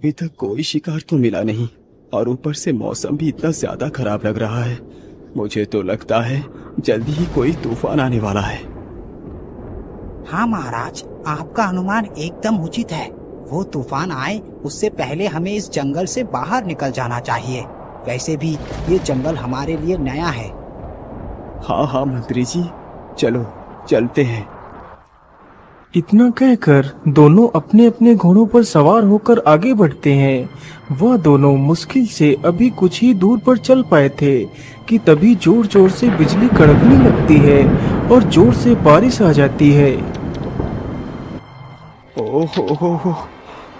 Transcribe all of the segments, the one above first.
अभी तक कोई शिकार तो मिला नहीं और ऊपर से मौसम भी इतना ज्यादा खराब लग रहा है। मुझे तो लगता है जल्दी ही कोई तूफान आने वाला है। हाँ महाराज, आपका अनुमान एकदम उचित है। वो तूफान आए उससे पहले हमें इस जंगल से बाहर निकल जाना चाहिए। वैसे भी ये जंगल हमारे लिए नया है। हाँ हाँ मंत्री जी, चलो चलते हैं। इतना कहकर दोनों अपने अपने घोड़ों पर सवार होकर आगे बढ़ते हैं। वह दोनों मुश्किल से अभी कुछ ही दूर पर चल पाए थे कि तभी जोर जोर से बिजली कड़कने लगती है और जोर से बारिश आ जाती है। ओहो,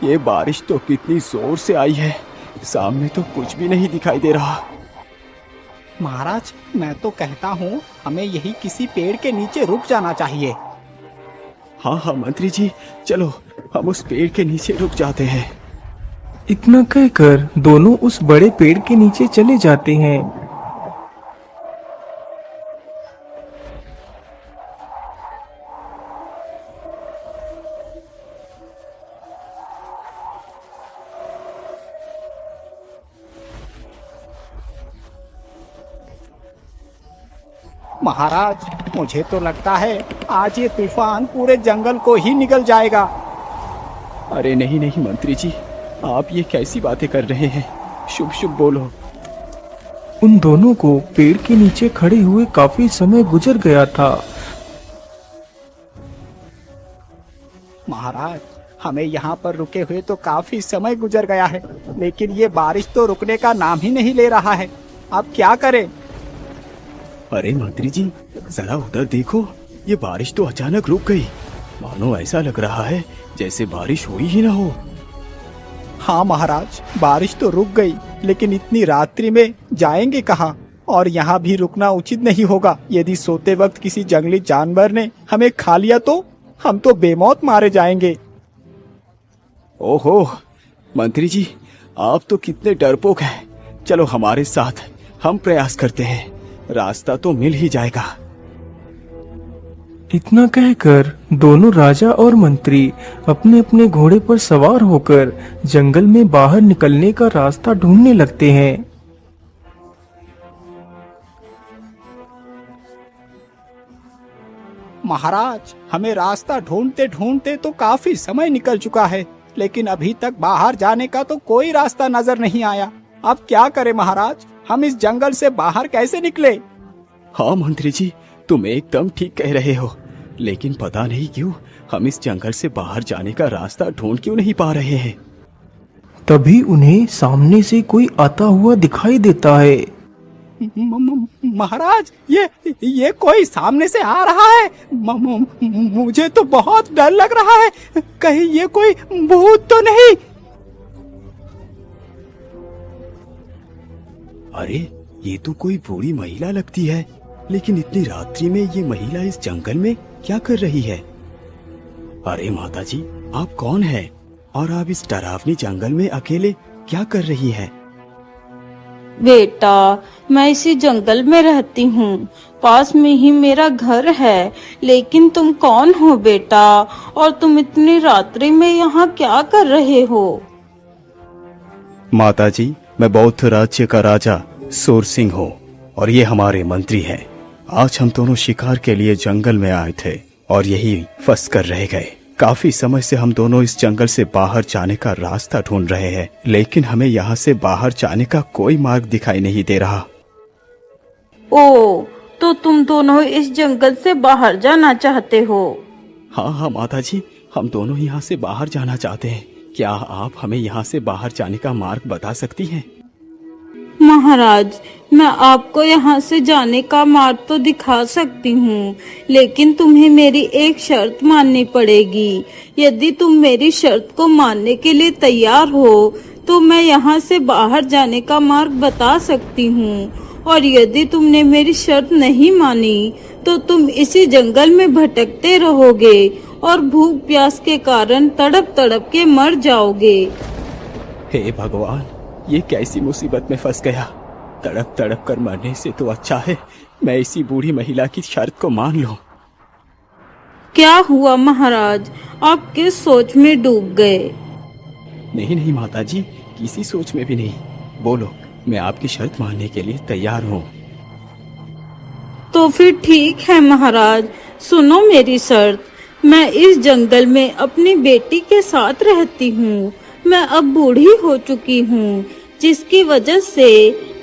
ये बारिश तो कितनी जोर से आई है। सामने तो कुछ भी नहीं दिखाई दे रहा। महाराज, मैं तो कहता हूँ हमें यही किसी पेड़ के नीचे रुक जाना चाहिए। हाँ हाँ मंत्री जी, चलो हम उस पेड़ के नीचे रुक जाते हैं। इतना कहकर दोनों उस बड़े पेड़ के नीचे चले जाते हैं। महाराज, मुझे तो लगता है आज ये तूफान पूरे जंगल को ही निगल जाएगा। अरे नहीं नहीं मंत्री जी, आप ये कैसी बातें कर रहे हैं? शुभ शुभ बोलो। उन दोनों को पेड़ के नीचे खड़े हुए काफी समय गुजर गया था। महाराज, हमें यहाँ पर रुके हुए तो काफी समय गुजर गया है, लेकिन ये बारिश तो रुकने का नाम ही नहीं ले रहा है। अब क्या करें? अरे मंत्री जी, जरा उधर देखो, ये बारिश तो अचानक रुक गई। मानो ऐसा लग रहा है जैसे बारिश हुई ही ना हो। हाँ महाराज, बारिश तो रुक गई, लेकिन इतनी रात्रि में जाएंगे कहाँ? और यहाँ भी रुकना उचित नहीं होगा। यदि सोते वक्त किसी जंगली जानवर ने हमें खा लिया तो हम तो बेमौत मारे जाएंगे। ओहो मंत्री जी, आप तो कितने डरपोक हैं। चलो हमारे साथ, हम प्रयास करते हैं, रास्ता तो मिल ही जाएगा। इतना कहकर दोनों राजा और मंत्री अपने अपने घोड़े पर सवार होकर जंगल में बाहर निकलने का रास्ता ढूंढने लगते हैं। महाराज, हमें रास्ता ढूंढते ढूंढते तो काफी समय निकल चुका है, लेकिन अभी तक बाहर जाने का तो कोई रास्ता नजर नहीं आया। अब क्या करें महाराज? हम इस जंगल से बाहर कैसे निकले? हाँ मंत्री जी, तुम एकदम ठीक कह रहे हो, लेकिन पता नहीं क्यों हम इस जंगल से बाहर जाने का रास्ता ढूंढ क्यों नहीं पा रहे हैं। तभी उन्हें सामने से कोई आता हुआ दिखाई देता है। महाराज, ये कोई सामने से आ रहा है। मुझे तो बहुत डर लग रहा है। कहीं ये कोई भूत तो नहीं? अरे ये तो कोई बूढ़ी महिला लगती है, लेकिन इतनी रात्रि में ये महिला इस जंगल में क्या कर रही है? अरे माता जी, आप कौन हैं? और आप इस डरावनी जंगल में अकेले क्या कर रही हैं? बेटा, मैं इसी जंगल में रहती हूँ, पास में ही मेरा घर है। लेकिन तुम कौन हो बेटा, और तुम इतनी रात्रि में यहाँ क्या कर रहे हो? माता जी, मैं बौद्ध राज्य का राजा सूर सिंह हूँ और ये हमारे मंत्री हैं। आज हम दोनों शिकार के लिए जंगल में आए थे और यही फंस कर रह गए। काफी समय से हम दोनों इस जंगल से बाहर जाने का रास्ता ढूंढ रहे हैं, लेकिन हमें यहाँ से बाहर जाने का कोई मार्ग दिखाई नहीं दे रहा। ओ, तो तुम दोनों इस जंगल से बाहर जाना चाहते हो? हाँ हाँ माता जी, हम दोनों यहाँ से बाहर जाना चाहते हैं। क्या आप हमें यहाँ से बाहर जाने का मार्ग बता सकती हैं? महाराज, मैं आपको यहाँ से जाने का मार्ग तो दिखा सकती हूँ, लेकिन तुम्हें मेरी एक शर्त माननी पड़ेगी। यदि तुम मेरी शर्त को मानने के लिए तैयार हो तो मैं यहाँ से बाहर जाने का मार्ग बता सकती हूँ, और यदि तुमने मेरी शर्त नहीं मानी तो तुम इसी जंगल में भटकते रहोगे और भूख प्यास के कारण तड़प तड़प के मर जाओगे। हे भगवान, ये कैसी मुसीबत में फंस गया। तड़प तड़प कर मरने से तो अच्छा है मैं इसी बूढ़ी महिला की शर्त को मान लूं। क्या हुआ महाराज, आप किस सोच में डूब गए? नहीं नहीं माताजी, किसी सोच में भी नहीं। बोलो, मैं आपकी शर्त मानने के लिए तैयार हूँ। तो फिर ठीक है महाराज, सुनो मेरी शर्त। मैं इस जंगल में अपनी बेटी के साथ रहती हूँ। मैं अब बूढ़ी हो चुकी हूँ, जिसकी वजह से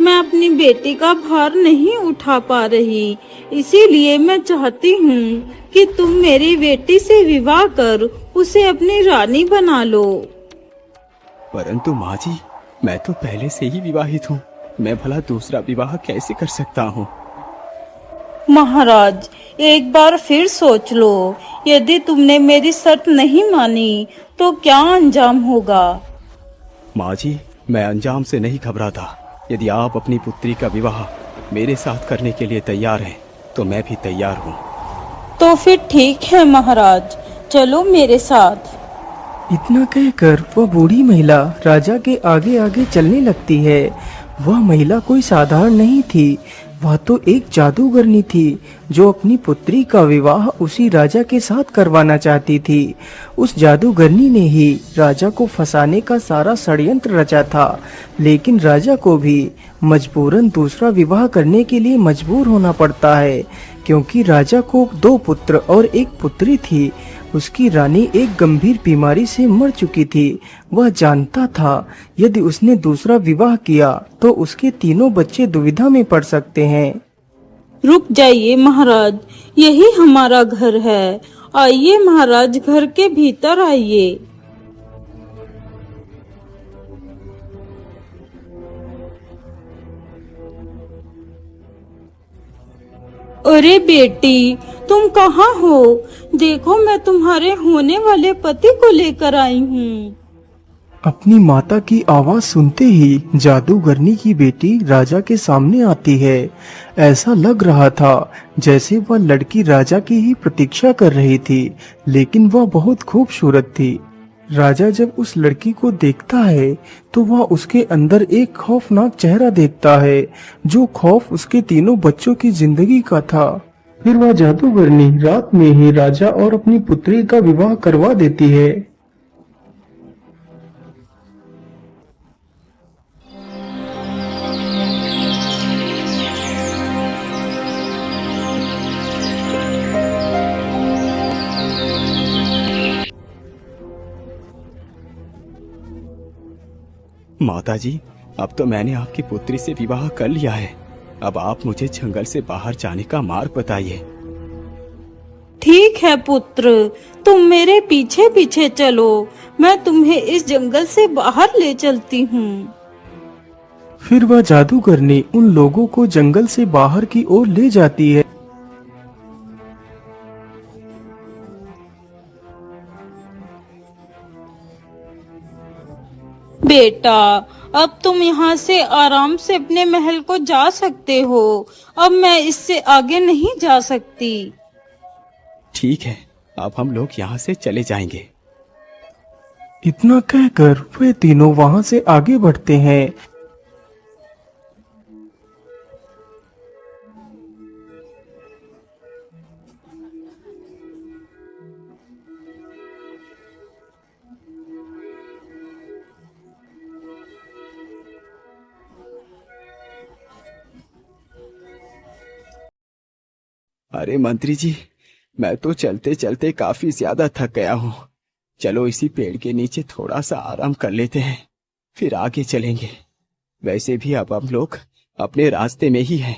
मैं अपनी बेटी का भार नहीं उठा पा रही। इसीलिए मैं चाहती हूँ कि तुम मेरी बेटी से विवाह कर उसे अपनी रानी बना लो। परंतु माँ जी, मैं तो पहले से ही विवाहित हूँ। मैं भला दूसरा विवाह कैसे कर सकता हूँ? महाराज, एक बार फिर सोच लो। यदि तुमने मेरी शर्त नहीं मानी तो क्या अंजाम होगा? माँ जी, मैं अंजाम से नहीं घबराता। यदि आप अपनी पुत्री का विवाह मेरे साथ करने के लिए तैयार हैं, तो मैं भी तैयार हूँ। तो फिर ठीक है महाराज, चलो मेरे साथ। इतना कहकर वह बूढ़ी महिला राजा के आगे आगे चलने लगती है। वह महिला कोई साधारण नहीं थी, वह तो एक जादूगरनी थी जो अपनी पुत्री का विवाह उसी राजा के साथ करवाना चाहती थी। उस जादूगरनी ने ही राजा को फंसाने का सारा षड्यंत्र रचा था, लेकिन राजा को भी मजबूरन दूसरा विवाह करने के लिए मजबूर होना पड़ता है, क्योंकि राजा को 2 पुत्र और 1 पुत्री थी। उसकी रानी एक गंभीर बीमारी से मर चुकी थी। वह जानता था यदि उसने दूसरा विवाह किया तो उसके 3 बच्चे दुविधा में पड़ सकते हैं। रुक जाइए महाराज, यही हमारा घर है। आइए महाराज, घर के भीतर आइए। अरे बेटी, तुम कहाँ हो? देखो, मैं तुम्हारे होने वाले पति को लेकर आई हूँ। अपनी माता की आवाज सुनते ही जादूगरनी की बेटी राजा के सामने आती है। ऐसा लग रहा था जैसे वह लड़की राजा की ही प्रतीक्षा कर रही थी, लेकिन वह बहुत खूबसूरत थी। राजा जब उस लड़की को देखता है तो वह उसके अंदर एक खौफनाक चेहरा देखता है, जो खौफ उसके 3 बच्चों की जिंदगी का था। फिर वह जादूगरनी रात में ही राजा और अपनी पुत्री का विवाह करवा देती है। माताजी, अब तो मैंने आपकी पुत्री से विवाह कर लिया है। अब आप मुझे जंगल से बाहर जाने का मार्ग बताइए। ठीक है पुत्र, तुम मेरे पीछे पीछे चलो। मैं तुम्हें इस जंगल से बाहर ले चलती हूँ। फिर वह जादूगरनी उन लोगों को जंगल से बाहर की ओर ले जाती है। बेटा, अब तुम यहाँ से आराम से अपने महल को जा सकते हो। अब मैं इससे आगे नहीं जा सकती। ठीक है, अब हम लोग यहाँ से चले जाएंगे। इतना कहकर वे तीनों वहां से आगे बढ़ते हैं। अरे मंत्री जी, मैं तो चलते चलते काफी ज्यादा थक गया हूँ। चलो इसी पेड़ के नीचे थोड़ा सा आराम कर लेते हैं, फिर आगे चलेंगे। वैसे भी अब हम लोग अपने रास्ते में ही हैं।